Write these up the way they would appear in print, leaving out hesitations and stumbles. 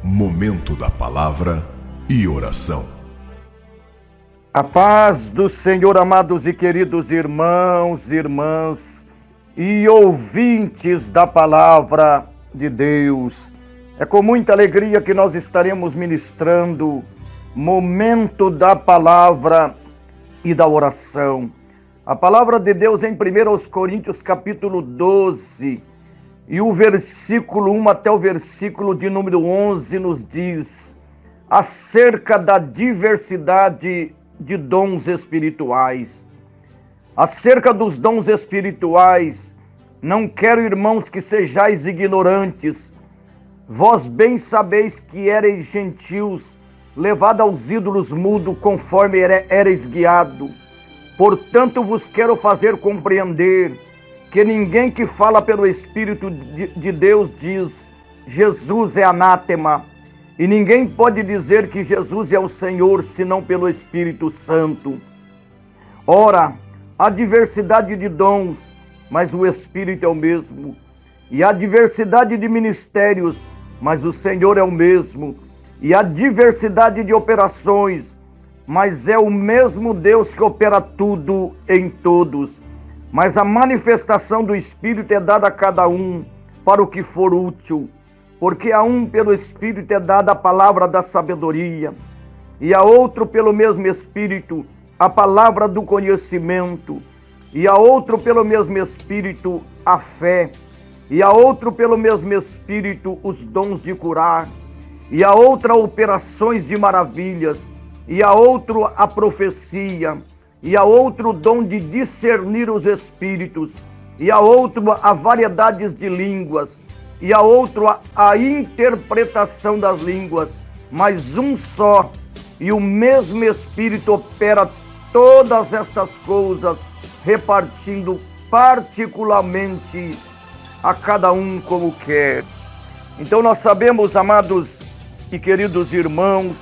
Momento da Palavra e Oração. A paz do Senhor, amados e queridos irmãos, irmãs e ouvintes da Palavra de Deus. É com muita alegria que nós estaremos ministrando Momento da Palavra e da Oração. A Palavra de Deus em 1 Coríntios capítulo 12 e o versículo 1 até o versículo de número 11 nos diz acerca da diversidade de dons espirituais. Acerca dos dons espirituais, não quero, irmãos, que sejais ignorantes. Vós bem sabeis que ereis gentios, levado aos ídolos mudo, conforme ereis guiado. Portanto, vos quero fazer compreender que ninguém que fala pelo Espírito de Deus diz, Jesus é anátema. E ninguém pode dizer que Jesus é o Senhor, senão pelo Espírito Santo. Ora, há diversidade de dons, mas o Espírito é o mesmo. E há diversidade de ministérios, mas o Senhor é o mesmo. E há diversidade de operações, mas é o mesmo Deus que opera tudo em todos. Mas a manifestação do Espírito é dada a cada um para o que for útil. Porque a um pelo Espírito é dada a palavra da sabedoria, e a outro pelo mesmo Espírito a palavra do conhecimento, e a outro pelo mesmo Espírito a fé, e a outro pelo mesmo Espírito os dons de curar, e a outra operações de maravilhas, e a outro a profecia, e a outro o dom de discernir os espíritos, e a outro a variedades de línguas, e a outro a interpretação das línguas, mas um só, e o mesmo Espírito opera todas estas coisas, repartindo particularmente a cada um como quer. Então nós sabemos, amados e queridos irmãos,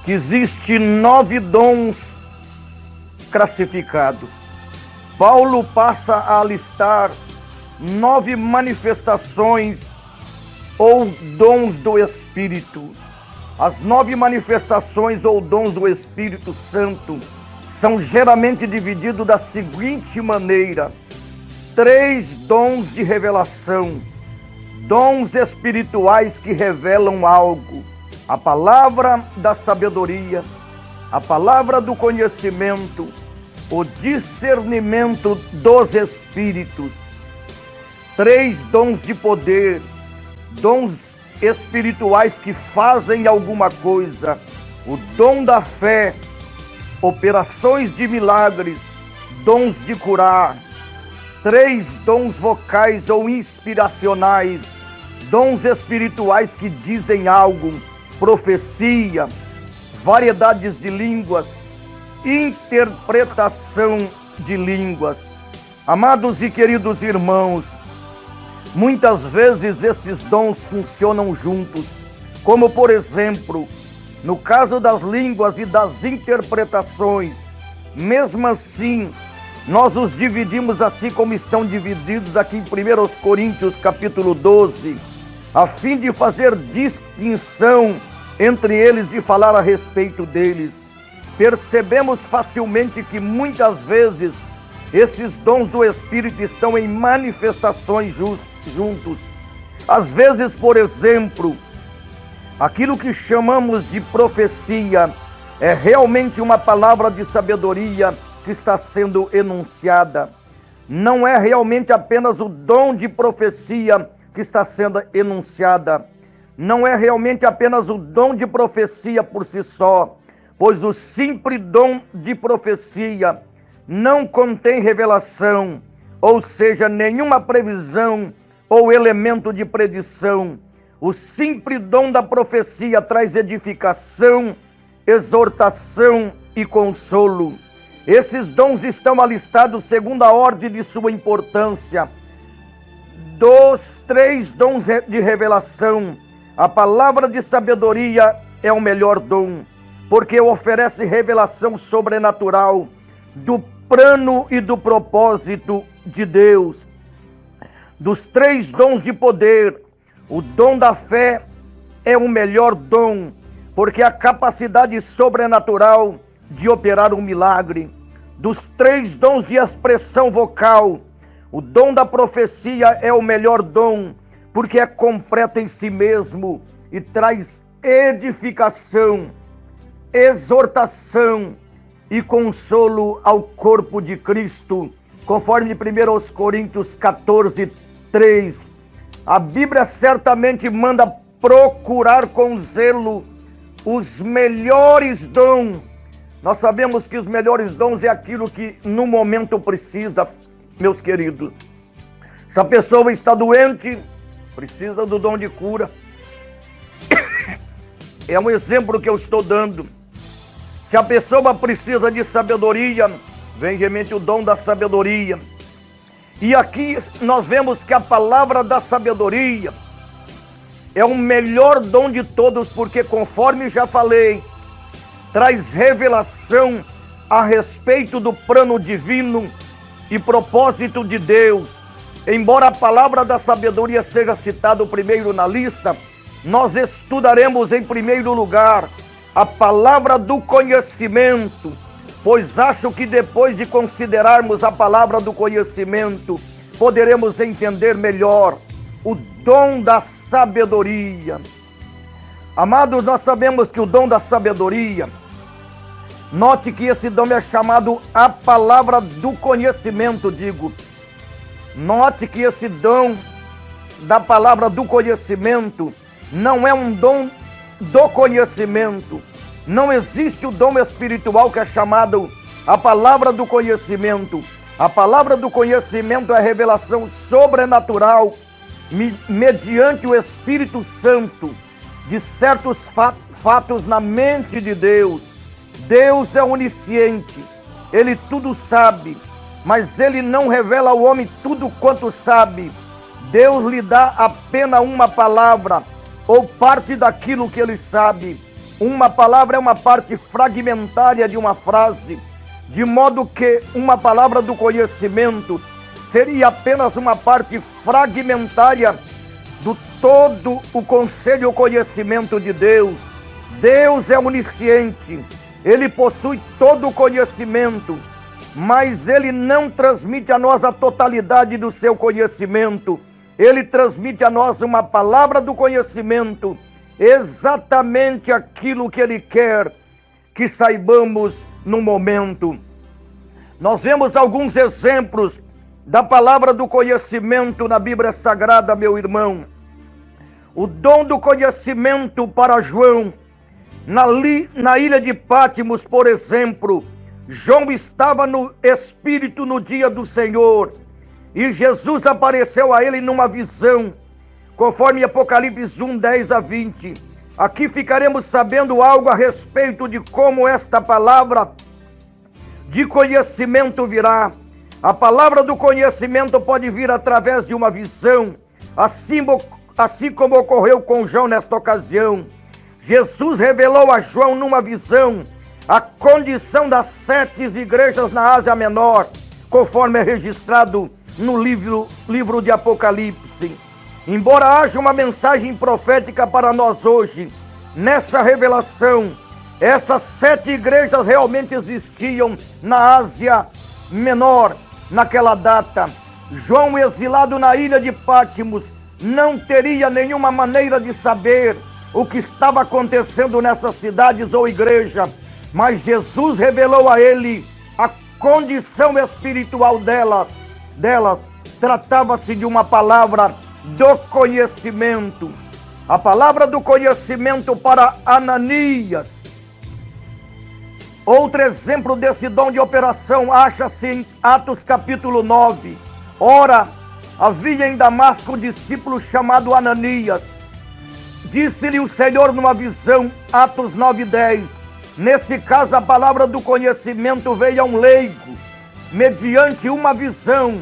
que existe 9 dons classificados. Paulo passa a listar 9 manifestações ou dons do Espírito. As 9 manifestações ou dons do Espírito Santo são geralmente divididos da seguinte maneira: 3 dons de revelação, dons espirituais que revelam algo, a palavra da sabedoria, a palavra do conhecimento, o discernimento dos espíritos. 3 dons de poder, dons espirituais que fazem alguma coisa, o dom da fé, operações de milagres, dons de curar, 3 dons vocais ou inspiracionais, dons espirituais que dizem algo, profecia, variedades de línguas, interpretação de línguas. Amados e queridos irmãos, muitas vezes esses dons funcionam juntos, como por exemplo, no caso das línguas e das interpretações. Mesmo assim, nós os dividimos assim como estão divididos aqui em 1 Coríntios capítulo 12, a fim de fazer distinção entre eles e falar a respeito deles. Percebemos facilmente que muitas vezes esses dons do Espírito estão em manifestações juntos. Às vezes, por exemplo, aquilo que chamamos de profecia é realmente uma palavra de sabedoria que está sendo enunciada. Não é realmente apenas o dom de profecia que está sendo enunciada. Não é realmente apenas o dom de profecia por si só, pois o simples dom de profecia não contém revelação, ou seja, nenhuma previsão ou elemento de predição. O simples dom da profecia traz edificação, exortação e consolo. Esses dons estão alistados segundo a ordem de sua importância. Dos 3 dons de revelação, a palavra de sabedoria é o melhor dom, porque oferece revelação sobrenatural do plano e do propósito de Deus. Dos 3 dons de poder, o dom da fé é o melhor dom, porque a capacidade sobrenatural de operar um milagre. Dos 3 dons de expressão vocal, o dom da profecia é o melhor dom, porque é completo em si mesmo e traz edificação, exortação e consolo ao corpo de Cristo, conforme 1 Coríntios 14, 3. A Bíblia certamente manda procurar com zelo os melhores dons. Nós sabemos que os melhores dons é aquilo que no momento precisa, meus queridos. Se a pessoa está doente, precisa do dom de cura. É um exemplo que eu estou dando. Se a pessoa precisa de sabedoria, vem realmente o dom da sabedoria. E aqui nós vemos que a palavra da sabedoria é o melhor dom de todos, porque conforme já falei, traz revelação a respeito do plano divino e propósito de Deus. Embora a palavra da sabedoria seja citada primeiro na lista, nós estudaremos em primeiro lugar a palavra do conhecimento, pois acho que depois de considerarmos a palavra do conhecimento, poderemos entender melhor o dom da sabedoria. Amados, nós sabemos que o dom da sabedoria, note que esse dom é chamado a palavra do conhecimento, Note que esse dom da palavra do conhecimento não é um dom do conhecimento. Não existe o dom espiritual que é chamado a palavra do conhecimento. A palavra do conhecimento é a revelação sobrenatural mediante o Espírito Santo de certos fatos na mente de Deus. Deus é onisciente, Ele tudo sabe, mas Ele não revela ao homem tudo quanto sabe. Deus lhe dá apenas uma palavra, ou parte daquilo que Ele sabe. Uma palavra é uma parte fragmentária de uma frase, de modo que uma palavra do conhecimento seria apenas uma parte fragmentária do todo o conselho e o conhecimento de Deus. Deus é onisciente, Ele possui todo o conhecimento, mas Ele não transmite a nós a totalidade do seu conhecimento. Ele transmite a nós uma palavra do conhecimento, exatamente aquilo que Ele quer que saibamos no momento. Nós vemos alguns exemplos da palavra do conhecimento na Bíblia Sagrada, meu irmão. O dom do conhecimento para João, na ilha de Pátimos, por exemplo, João estava no Espírito no dia do Senhor, e Jesus apareceu a ele numa visão, conforme Apocalipse 1, 10 a 20. Aqui ficaremos sabendo algo a respeito de como esta palavra de conhecimento virá. A palavra do conhecimento pode vir através de uma visão, assim como ocorreu com João nesta ocasião. Jesus revelou a João numa visão a condição das 7 igrejas na Ásia Menor, conforme é registrado no livro de Apocalipse. Embora haja uma mensagem profética para nós hoje, nessa revelação, essas 7 igrejas realmente existiam na Ásia Menor naquela data. João, exilado na ilha de Pátimos, não teria nenhuma maneira de saber o que estava acontecendo nessas cidades ou igreja, mas Jesus revelou a ele a condição espiritual delas. Tratava-se de uma palavra do conhecimento. A palavra do conhecimento para Ananias. Outro exemplo desse dom de operação acha-se em Atos capítulo 9. Ora, havia em Damasco um discípulo chamado Ananias. Disse-lhe o Senhor numa visão, Atos 9:10. Nesse caso, a palavra do conhecimento veio a um leigo, mediante uma visão.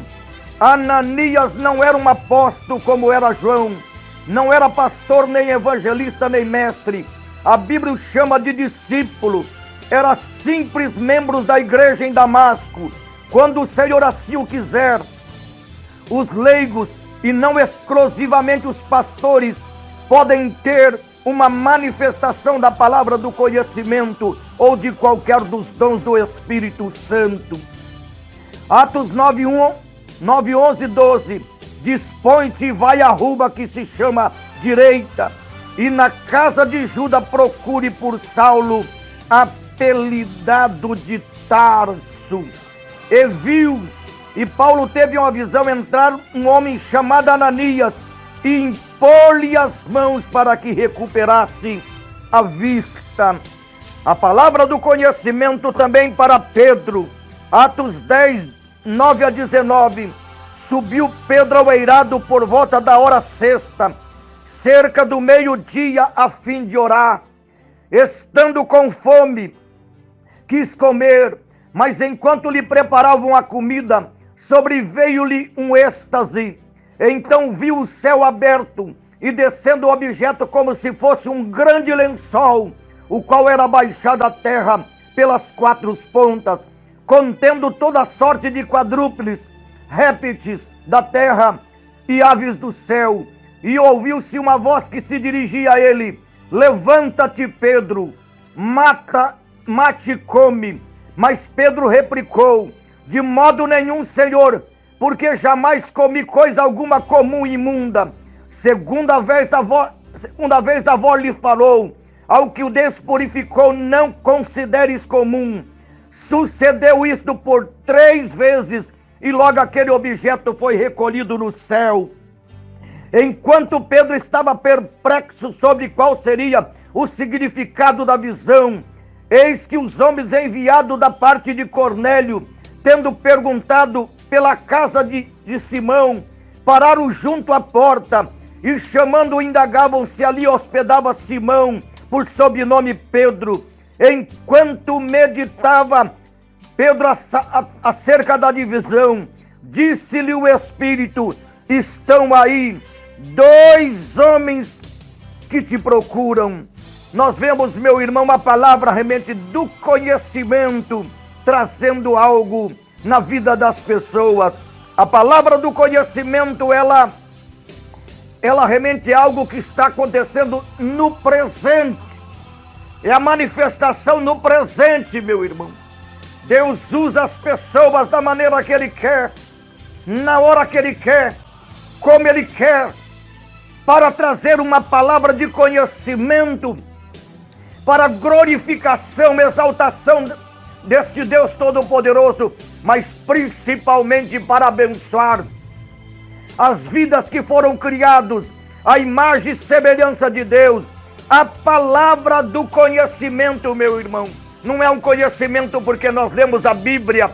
Ananias não era um apóstolo como era João, não era pastor, nem evangelista, nem mestre. A Bíblia o chama de discípulo. Era simples membro da igreja em Damasco. Quando o Senhor assim o quiser, os leigos, e não exclusivamente os pastores, podem ter uma manifestação da palavra do conhecimento ou de qualquer dos dons do Espírito Santo. Atos 9:1, 9, 11, 12. Dispõe-te e vai à rua que se chama Direita, e na casa de Judas procure por Saulo, apelidado de Tarso. E viu, e Paulo teve uma visão, entrar um homem chamado Ananias e impor-lhe as mãos para que recuperasse a vista. A palavra do conhecimento também para Pedro. Atos 10, 9 a 19. Subiu Pedro ao eirado por volta da hora sexta, cerca do meio-dia, a fim de orar. Estando com fome, quis comer, mas enquanto lhe preparavam a comida, sobreveio-lhe um êxtase. Então viu o céu aberto e descendo o objeto como se fosse um grande lençol, o qual era baixado à terra pelas quatro pontas, contendo toda sorte de quadrúpedes, répteis da terra e aves do céu. E ouviu-se uma voz que se dirigia a ele: levanta-te, Pedro, mate e come. Mas Pedro replicou: de modo nenhum, Senhor, porque jamais comi coisa alguma comum e imunda. Segunda vez a voz lhe falou: ao que o despurificou não consideres comum. Sucedeu isto por 3 vezes, e logo aquele objeto foi recolhido no céu. Enquanto Pedro estava perplexo sobre qual seria o significado da visão, eis que os homens enviados da parte de Cornélio, tendo perguntado pela casa de Simão, pararam junto à porta e, chamando-o, indagavam se ali hospedava Simão, por sobrenome Pedro. Enquanto meditava Pedro acerca da divisão, disse-lhe o Espírito: estão aí 2 homens que te procuram. Nós vemos, meu irmão, a palavra realmente do conhecimento trazendo algo na vida das pessoas. A palavra do conhecimento, ela realmente é algo que está acontecendo no presente. É a manifestação no presente, meu irmão. Deus usa as pessoas da maneira que Ele quer, na hora que Ele quer, como Ele quer, para trazer uma palavra de conhecimento, para glorificação, exaltação deste Deus Todo-Poderoso, mas principalmente para abençoar as vidas que foram criadas à imagem e semelhança de Deus. A palavra do conhecimento, meu irmão, não é um conhecimento porque nós lemos a Bíblia,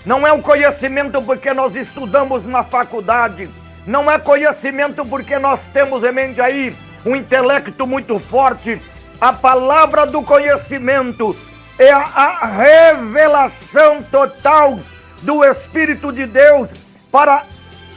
não é um conhecimento porque nós estudamos na faculdade, não é conhecimento porque nós temos em mente aí um intelecto muito forte. A palavra do conhecimento é a revelação total do Espírito de Deus para,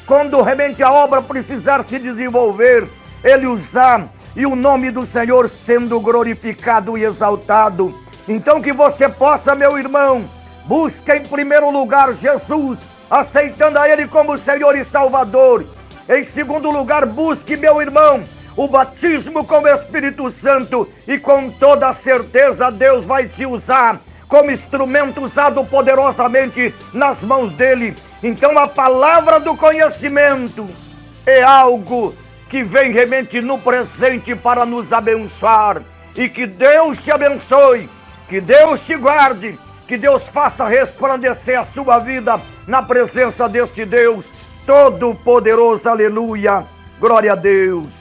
quando realmente a obra precisar se desenvolver, Ele usar e o nome do Senhor sendo glorificado e exaltado. Então que você possa, meu irmão, busque em primeiro lugar Jesus, aceitando a Ele como Senhor e Salvador. Em segundo lugar, busque, meu irmão, o batismo com o Espírito Santo, e com toda certeza Deus vai te usar como instrumento usado poderosamente nas mãos dEle. Então a palavra do conhecimento é algo que vem realmente no presente para nos abençoar. E que Deus te abençoe, que Deus te guarde, que Deus faça resplandecer a sua vida na presença deste Deus Todo-Poderoso. Aleluia, glória a Deus.